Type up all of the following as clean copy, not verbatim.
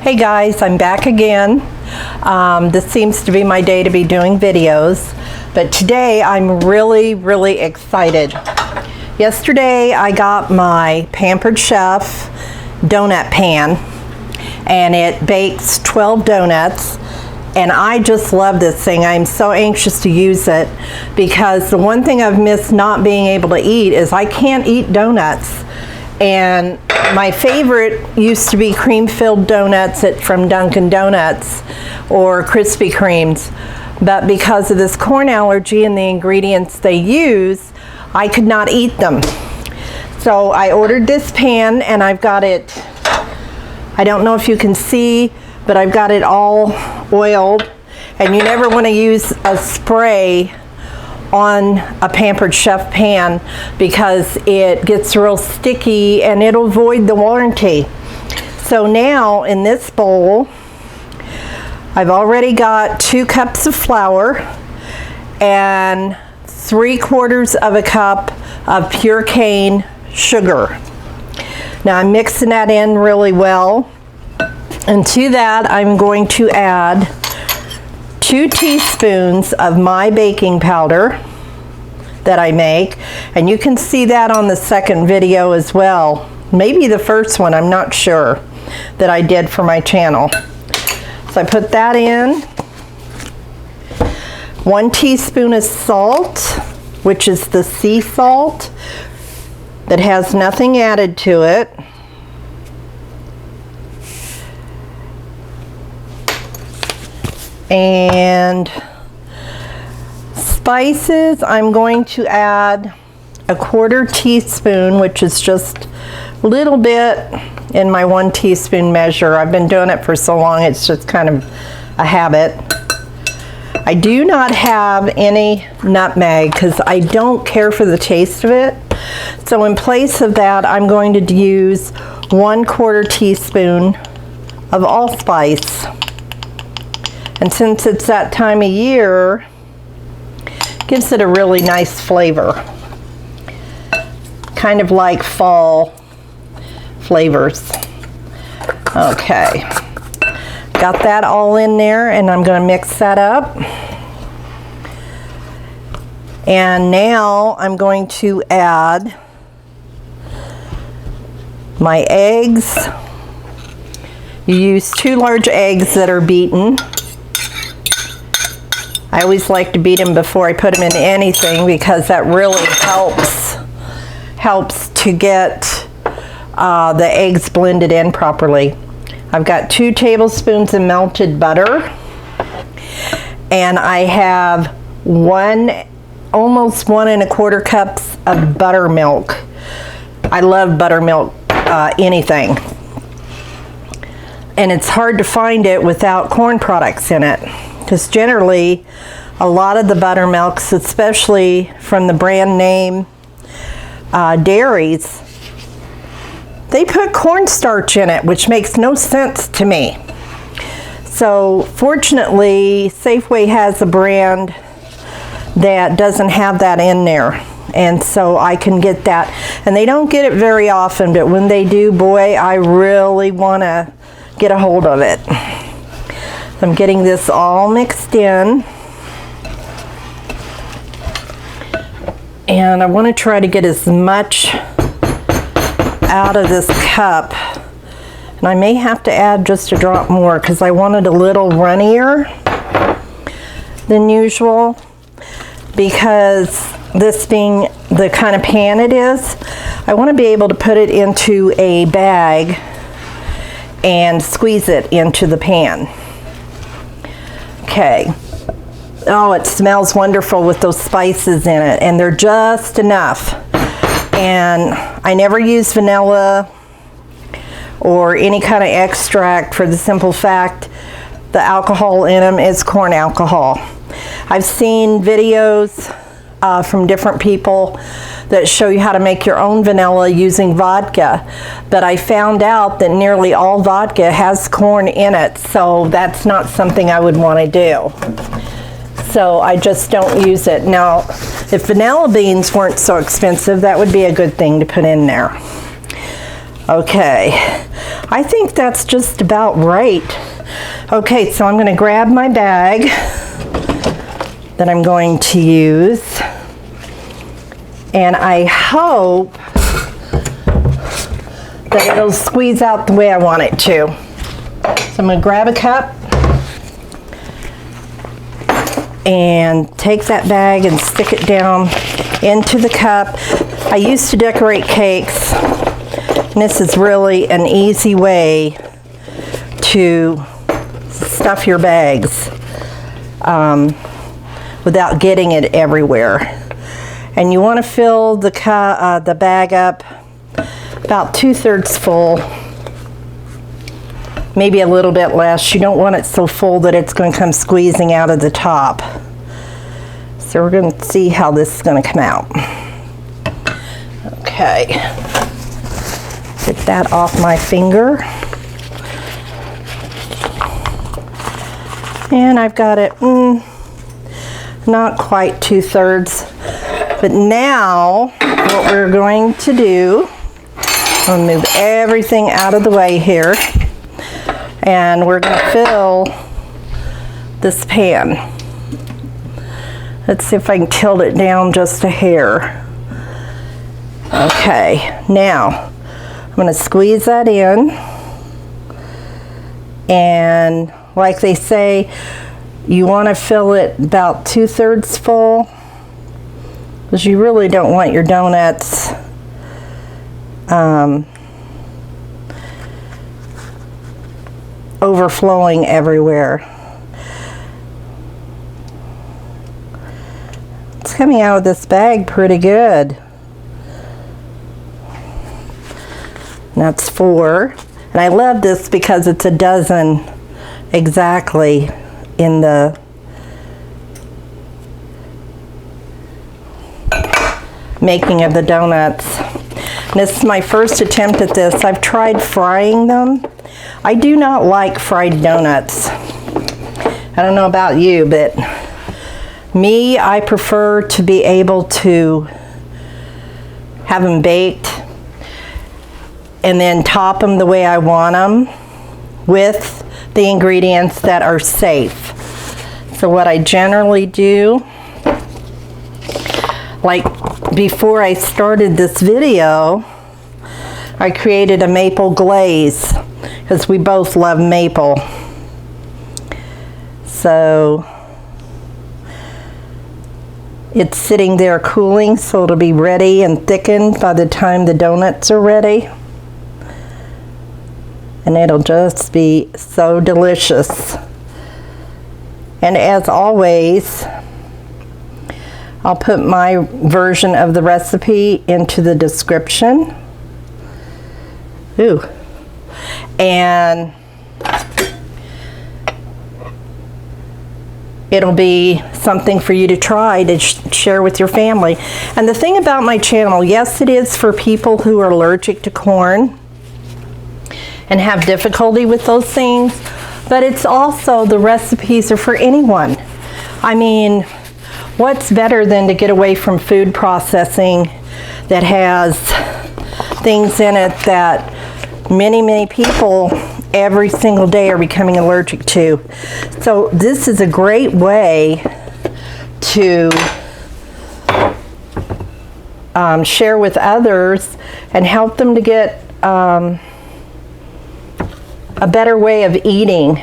Hey guys, I'm back again. This seems to be my day to be doing videos, but today I'm really excited. Yesterday I got my Pampered Chef donut pan and it bakes 12 donuts, and I just love this thing. I'm so anxious to use it because the one thing I've missed not being able to eat is I can't eat donuts. And my favorite used to be cream-filled donuts from Dunkin' Donuts or Krispy Kremes, but because of this corn allergy and the ingredients they use, I could not eat them. So I ordered this pan and I've got it, I don't know if you can see, but I've got it all oiled, and you never want to use a spray on a Pampered Chef pan because it gets real sticky and it'll void the warranty. So now in this bowl I've already got 2 cups of flour and 3/4 of a cup of pure cane sugar. Now I'm mixing that in really well, and to that I'm going to add 2 teaspoons of my baking powder that I make, and you can see that on the second video as well. Maybe the first one, I'm not sure, that I did for my channel. So I put that in. 1 teaspoon of salt, which is the sea salt that has nothing added to it. And spices, I'm going to add 1/4 teaspoon, which is just a little bit in my 1 teaspoon measure. I've been doing it for so long, it's just kind of a habit. I do not have any nutmeg because I don't care for the taste of it. So in place of that, I'm going to use 1/4 teaspoon of allspice. And since it's that time of year, it gives it a really nice flavor. Kind of like fall flavors. Okay. Got that all in there, and I'm going to mix that up. And now I'm going to add my eggs. You use 2 large eggs that are beaten. I always like to beat them before I put them in anything because that really helps to get the eggs blended in properly. I've got 2 tablespoons of melted butter, and I have almost 1 1/4 cups of buttermilk. I love buttermilk anything, and it's hard to find it without corn products in it. Because generally, a lot of the buttermilks, especially from the brand name dairies, they put cornstarch in it, which makes no sense to me. So fortunately, Safeway has a brand that doesn't have that in there, and so I can get that. And they don't get it very often, but when they do, boy, I really want to get a hold of it. I'm getting this all mixed in, and I want to try to get as much out of this cup, and I may have to add just a drop more because I want it a little runnier than usual, because this being the kind of pan it is, I want to be able to put it into a bag and squeeze it into the pan. Okay. Oh, it smells wonderful with those spices in it, and they're just enough. And I never use vanilla or any kind of extract for the simple fact the alcohol in them is corn alcohol. I've seen videos from different people that show you how to make your own vanilla using vodka, but I found out that nearly all vodka has corn in it, so that's not something I would want to do. So I just don't use it. Now, if vanilla beans weren't so expensive, that would be a good thing to put in there. Okay, I think that's just about right. Okay, so I'm going to grab my bag that I'm going to use, and I hope that it'll squeeze out the way I want it to. So I'm going to grab a cup and take that bag and stick it down into the cup. I used to decorate cakes, and this is really an easy way to stuff your bags without getting it everywhere. And you want to fill the bag up about 2/3 full, maybe a little bit less. You don't want it so full that it's going to come squeezing out of the top. So we're going to see how this is going to come out. Okay, get that off my finger. And I've got it not quite 2/3. But now what we're going to do, I'm going to move everything out of the way here, and we're going to fill this pan. Let's see if I can tilt it down just a hair. Okay, now I'm going to squeeze that in, and like they say, you want to fill it about 2/3 full, because you really don't want your donuts overflowing everywhere. It's coming out of this bag pretty good. And that's 4. And I love this because it's a dozen exactly in the making of the donuts. And this is my first attempt at this. I've tried frying them. I do not like fried donuts. I don't know about you, but me, I prefer to be able to have them baked and then top them the way I want them with the ingredients that are safe. So what I generally do, like before I started this video, I created a maple glaze because we both love maple. So it's sitting there cooling, so it'll be ready and thickened by the time the donuts are ready. And it'll just be so delicious. And as always, I'll put my version of the recipe into the description. Ooh. And it'll be something for you to try to share with your family. And the thing about my channel, yes, it is for people who are allergic to corn and have difficulty with those things, but it's also, the recipes are for anyone. I mean, what's better than to get away from food processing that has things in it that many people every single day are becoming allergic to. So this is a great way to share with others and help them to get a better way of eating.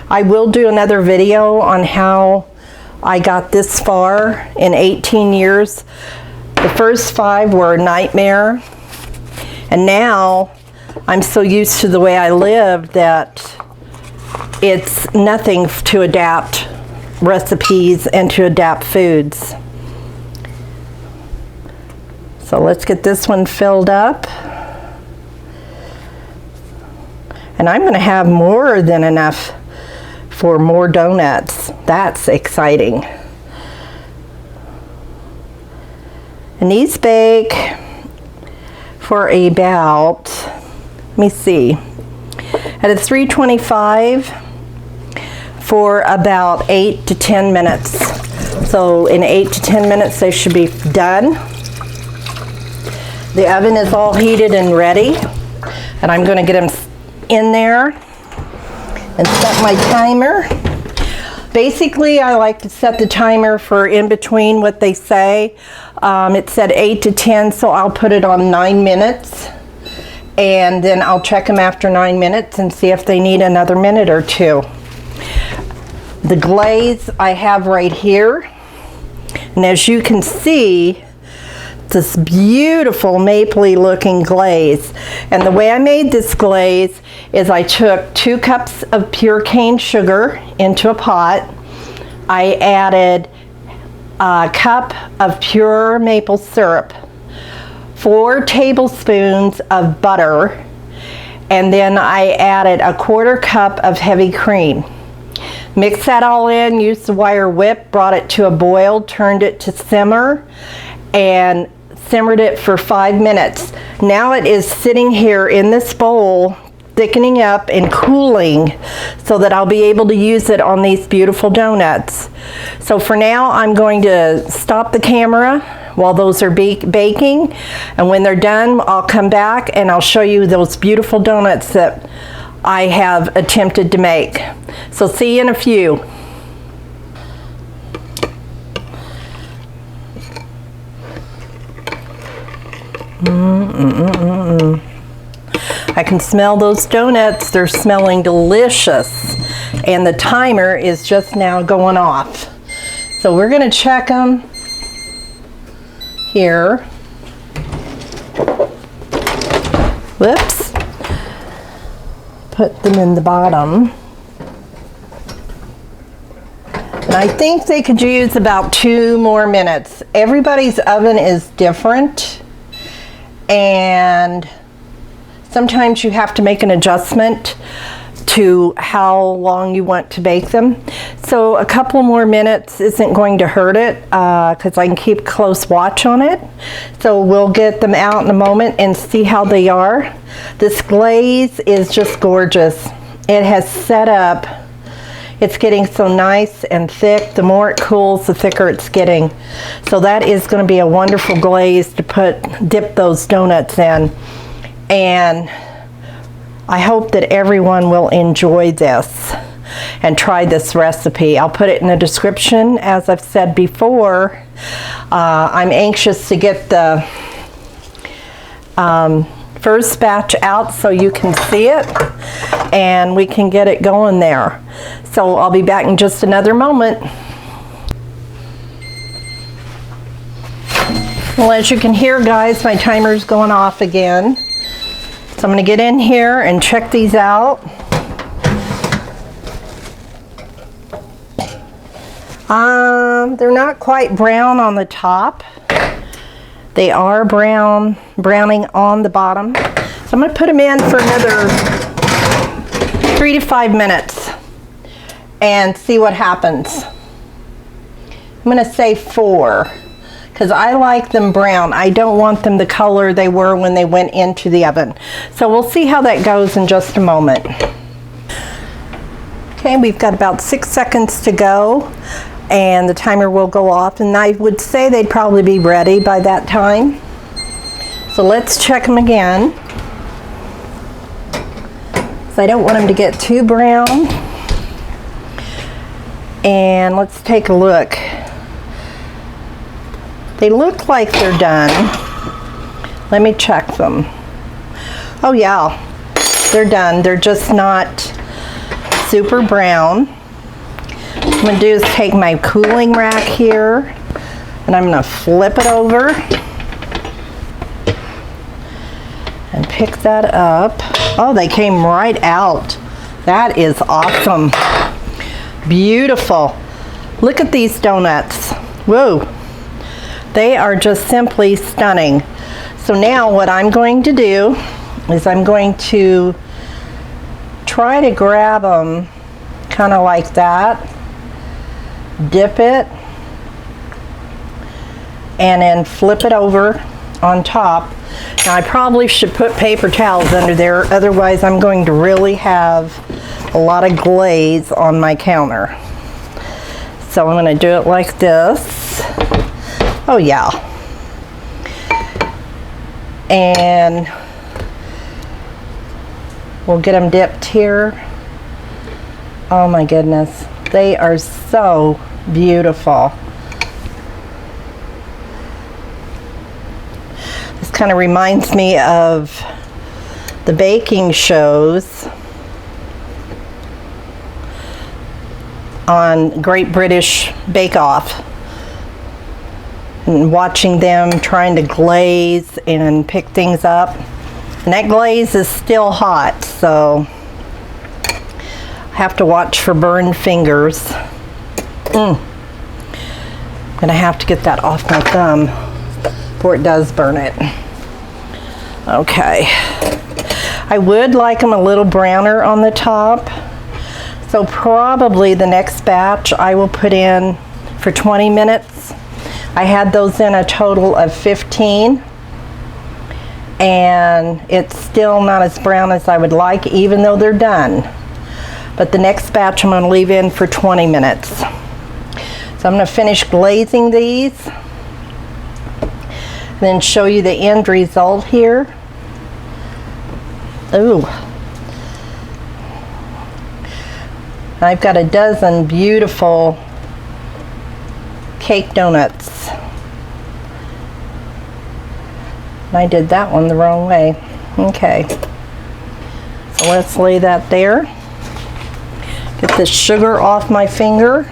I will do another video on how I got this far in 18 years. The first 5 were a nightmare, and now I'm so used to the way I live that it's nothing to adapt recipes and to adapt foods. So let's get this one filled up. And I'm going to have more than enough for more donuts. That's exciting. And these bake for about, let me see, at a 325 for about 8 to 10 minutes. So in 8 to 10 minutes they should be done. The oven is all heated and ready. And I'm going to get them in there and set my timer. Basically, I like to set the timer for in between what they say. It said 8 to 10, so I'll put it on 9 minutes. And then I'll check them after 9 minutes and see if they need another minute or two. The glaze I have right here. And as you can see, this beautiful mapley looking glaze. And the way I made this glaze is I took 2 cups of pure cane sugar into a pot. I added a cup of pure maple syrup, 4 tablespoons of butter, and then I added a 1/4 cup of heavy cream. Mix that all in, used the wire whip, brought it to a boil, turned it to simmer, and simmered it for 5 minutes. Now it is sitting here in this bowl, thickening up and cooling so that I'll be able to use it on these beautiful donuts. So for now, I'm going to stop the camera while those are baking, and when they're done, I'll come back and I'll show you those beautiful donuts that I have attempted to make. So see you in a few. I can smell those donuts. They're smelling delicious. And the timer is just now going off. So we're going to check them here. Whoops. Put them in the bottom. And I think they could use about 2 more minutes. Everybody's oven is different. And sometimes you have to make an adjustment to how long you want to bake them. So a couple more minutes isn't going to hurt it because I can keep close watch on it. So we'll get them out in a moment and see how they are. This glaze is just gorgeous. It has set up. It's getting so nice and thick. The more it cools, the thicker it's getting. So that is going to be a wonderful glaze to dip those donuts in. And I hope that everyone will enjoy this and try this recipe. I'll put it in the description. As I've said before, I'm anxious to get the first batch out so you can see it and we can get it going there. So I'll be back in just another moment. Well, as you can hear, guys, my timer's going off again. So I'm going to get in here and check these out. They're not quite brown on the top. They are browning on the bottom. So I'm going to put them in for another 3 to 5 minutes and see what happens. I'm going to say 4 because I like them brown. I don't want them the color they were when they went into the oven. So we'll see how that goes in just a moment. Okay, we've got about 6 seconds to go and the timer will go off, and I would say they'd probably be ready by that time. So let's check them again. So I don't want them to get too brown. And let's take a look. They look like they're done. Let me check them. Oh yeah, they're done. They're just not super brown. What I'm going to do is take my cooling rack here and I'm going to flip it over and pick that up. Oh, they came right out. That is awesome. Beautiful. Look at these donuts. Whoa. They are just simply stunning. So now what I'm going to do is I'm going to try to grab them kind of like that, dip it, and then flip it over on top. Now I probably should put paper towels under there, otherwise I'm going to really have a lot of glaze on my counter. So I'm going to do it like this. Oh yeah. We'll get them dipped here. Oh my goodness, they are so beautiful. This kind of reminds me of the baking shows on Great British Bake Off, and watching them trying to glaze and pick things up. And that glaze is still hot, so I have to watch for burned fingers. I'm gonna have to get that off my thumb before it does burn it. Okay. I would like them a little browner on the top. So probably the next batch I will put in for 20 minutes. I had those in a total of 15. And it's still not as brown as I would like, even though they're done. But the next batch I'm going to leave in for 20 minutes. So I'm going to finish glazing these, and then show you the end result here. Ooh. I've got a dozen beautiful cake donuts. I did that one the wrong way. Okay, so let's lay that there. Get the sugar off my finger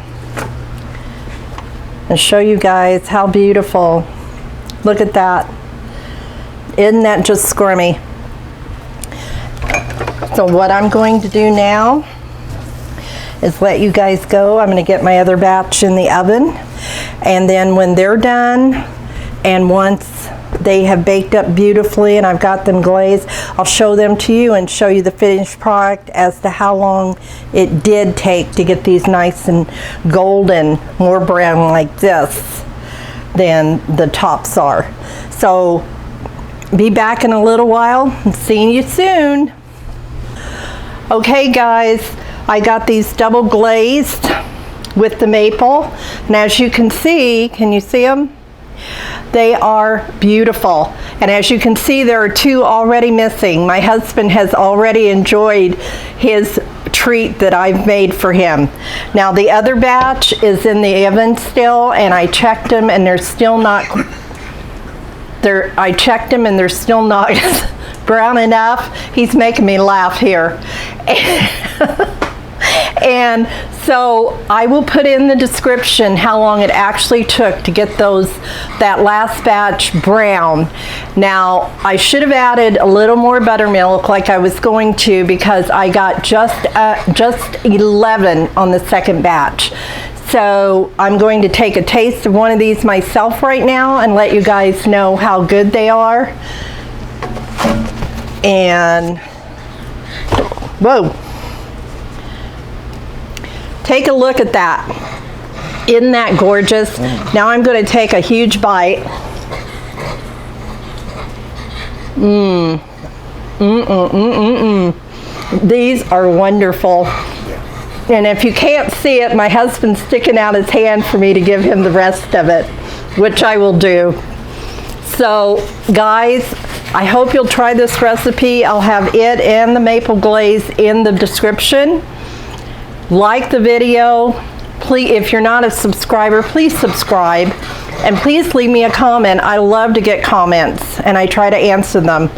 and show you guys how beautiful. Look at that. Isn't that just squirmy? So what I'm going to do now is let you guys go. I'm going to get my other batch in the oven, and then when they're done, and once they have baked up beautifully and I've got them glazed, I'll show them to you and show you the finished product as to how long it did take to get these nice and golden, more brown like this than the tops are. So be back in a little while and seeing you soon. Okay guys, I got these double glazed with the maple, and as you can see you see them? They are beautiful, and as you can see, there are two already missing. My husband has already enjoyed his treat that I've made for him. Now the other batch is in the oven still, and I checked them and they're still not brown enough. He's making me laugh here. And so I will put in the description how long it actually took to get that last batch brown. Now I should have added a little more buttermilk like I was going to, because I got just 11 on the second batch. So I'm going to take a taste of one of these myself right now and let you guys know how good they are. And whoa. Take a look at that. Isn't that gorgeous? Now I'm going to take a huge bite. These are wonderful. And if you can't see it, my husband's sticking out his hand for me to give him the rest of it, which I will do. So guys, I hope you'll try this recipe. I'll have it and the maple glaze in the description. Like the video. Please, if you're not a subscriber, please subscribe, and please leave me a comment. I love to get comments and I try to answer them.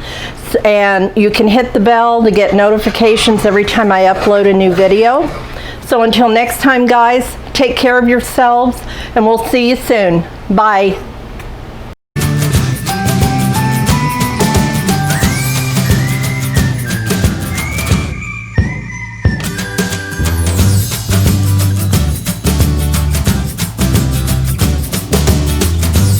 And you can hit the bell to get notifications every time I upload a new video. So until next time guys, take care of yourselves and we'll see you soon. Bye.